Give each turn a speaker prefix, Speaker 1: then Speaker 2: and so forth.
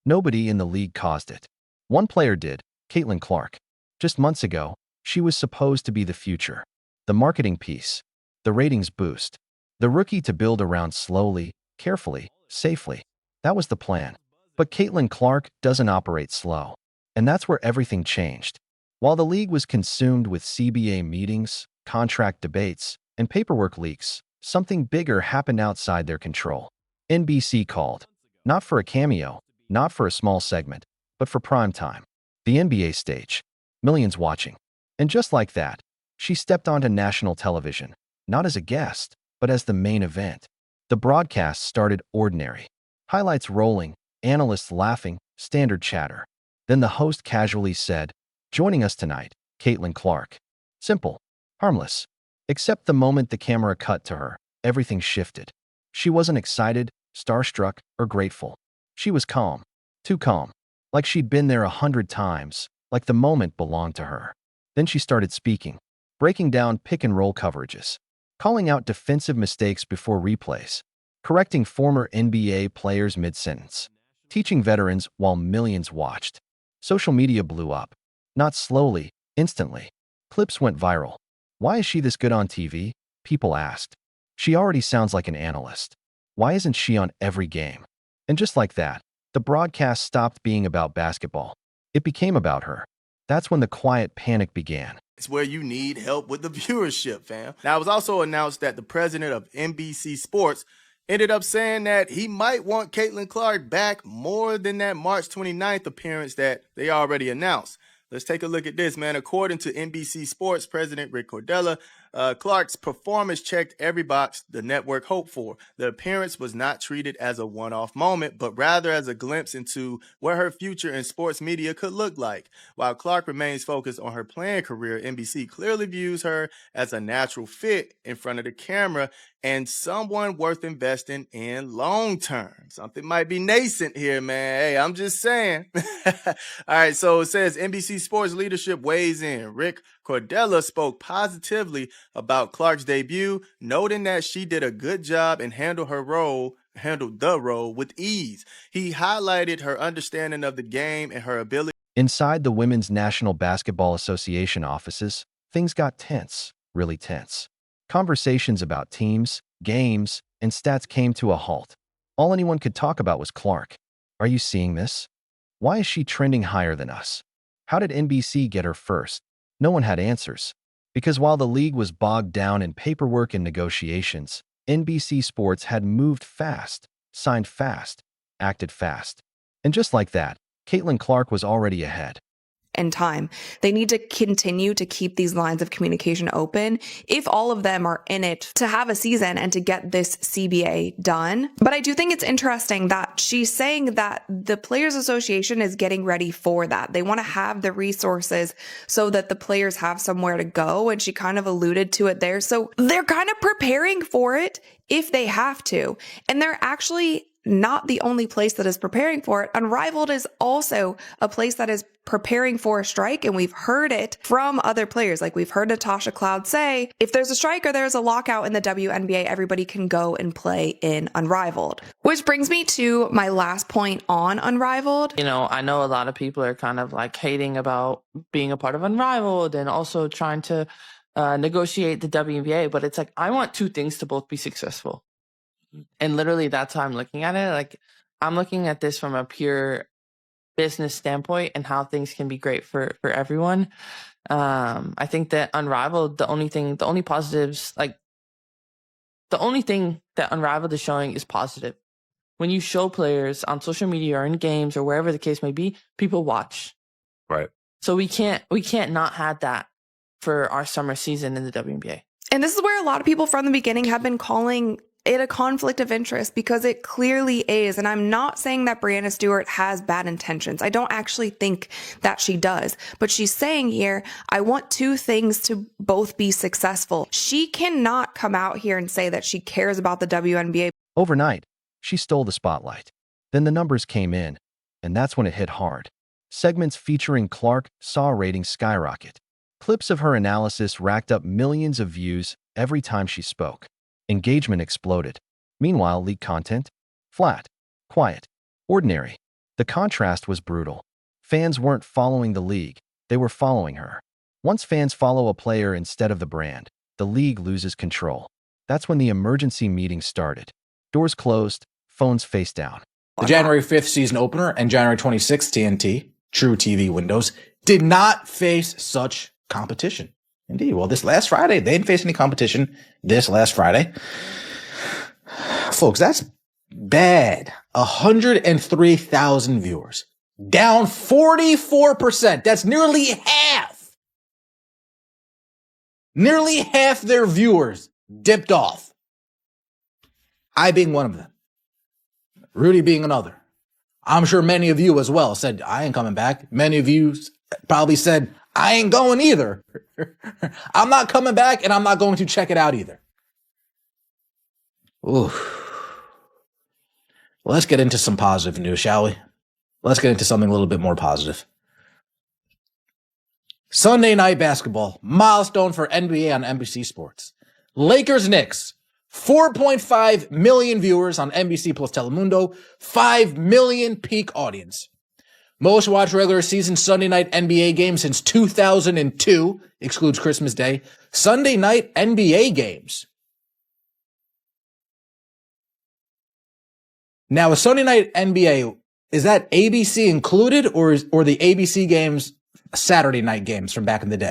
Speaker 1: Nobody in the league caused it. One player did, Caitlin Clark. Just months ago, she was supposed to be the future. The marketing piece. The ratings boost. The rookie to build around slowly, carefully, safely. That was the plan. But Caitlin Clark doesn't operate slow. And that's where everything changed. While the league was consumed with CBA meetings, contract debates, and paperwork leaks, something bigger happened outside their control. NBC called. Not for a cameo, not for a small segment, but for prime time. The NBA stage. Millions watching. And just like that, she stepped onto national television, not as a guest, but as the main event. The broadcast started ordinary. Highlights rolling, analysts laughing, standard chatter. Then the host casually said, "Joining us tonight, Caitlin Clark." Simple, harmless. Except the moment the camera cut to her, everything shifted. She wasn't excited, starstruck, or grateful. She was calm. Too calm. Like she'd been there 100 times, like the moment belonged to her. Then she started speaking, breaking down pick-and-roll coverages, calling out defensive mistakes before replays, correcting former NBA players mid-sentence, teaching veterans while millions watched. Social media blew up. Not slowly, instantly. Clips went viral. Why is she this good on TV? People asked. She already sounds like an analyst. Why isn't she on every game? And just like that, the broadcast stopped being about basketball. It became about her. That's when the quiet panic began.
Speaker 2: It's where you need help with the viewership, fam. Now, it was also announced that the president of NBC Sports ended up saying that he might want Caitlin Clark back more than that March 29th appearance that they already announced. Let's take a look at this, man. According to NBC Sports President Rick Cordella, Clark's performance checked every box the network hoped for. The appearance was not treated as a one-off moment, but rather as a glimpse into what her future in sports media could look like. While Clark remains focused on her playing career, NBC clearly views her as a natural fit in front of the camera and someone worth investing in long term. Something might be nascent here, man. Hey, I'm just saying. All right, so it says NBC Sports leadership weighs in. Rick Cordella spoke positively about Clark's debut, noting that she did a good job and handled the role with ease. He highlighted her understanding of the game and her ability.
Speaker 1: Inside the Women's National Basketball Association offices, things got tense, really tense. Conversations about teams, games, and stats came to a halt. All anyone could talk about was Clark. Are you seeing this? Why is she trending higher than us? How did NBC get her first? No one had answers. Because while the league was bogged down in paperwork and negotiations, NBC Sports had moved fast, signed fast, acted fast. And just like that, Caitlin Clark was already ahead.
Speaker 3: And time. They need to continue to keep these lines of communication open if all of them are in it to have a season and to get this CBA done. But I do think it's interesting that she's saying that the Players Association is getting ready for that. They want to have the resources so that the players have somewhere to go. And she kind of alluded to it there. So they're kind of preparing for it if they have to. And they're actually not the only place that is preparing for it. Unrivaled is also a place that is preparing for a strike, and we've heard it from other players. Like we've heard Natasha Cloud say, if there's a strike or there's a lockout in the WNBA, everybody can go and play in Unrivaled. Which brings me to my last point on Unrivaled.
Speaker 4: You know, I know a lot of people are kind of like hating about being a part of Unrivaled and also trying to negotiate the WNBA, but it's like, I want two things to both be successful. And literally that's how I'm looking at it. Like I'm looking at this from a pure business standpoint and how things can be great for everyone. I think that Unrivaled, the only thing that Unrivaled is showing is positive. When you show players on social media or in games or wherever the case may be, people watch.
Speaker 5: Right.
Speaker 4: So we can't not have that for our summer season in the WNBA.
Speaker 3: And this is where a lot of people from the beginning have been calling it a conflict of interest, because it clearly is. And I'm not saying that Breanna Stewart has bad intentions. I don't actually think that she does. But she's saying here, I want two things to both be successful. She cannot come out here and say that she cares about the WNBA.
Speaker 1: Overnight, she stole the spotlight. Then the numbers came in, and that's when it hit hard. Segments featuring Clark saw ratings skyrocket. Clips of her analysis racked up millions of views every time she spoke. Engagement exploded. Meanwhile, leaked content? Flat, quiet, ordinary. The contrast was brutal. Fans weren't following the league, they were following her. Once fans follow a player instead of the brand, the league loses control. That's when the emergency meeting started. Doors closed, phones face down.
Speaker 5: The January 5th season opener and January 26th TNT, True TV windows, did not face such competition. Indeed. Well, this last Friday, they didn't face any competition this last Friday. Folks, that's bad. 103,000 viewers. Down 44%. That's nearly half. Nearly half their viewers dipped off. I being one of them. Rudy being another. I'm sure many of you as well said, I ain't coming back. Many of you probably said, I ain't going either. I'm not coming back and I'm not going to check it out either. Ooh. Let's get into some positive news, shall we? Let's get into something a little bit more positive. Sunday night basketball, milestone for NBA on NBC Sports. Lakers-Knicks, 4.5 million viewers on NBC plus Telemundo, 5 million peak audience. Most watched regular season Sunday night NBA game since 2002, excludes Christmas Day. Sunday night NBA games. Now, a Sunday night NBA, is that ABC included or the ABC games Saturday night games from back in the day?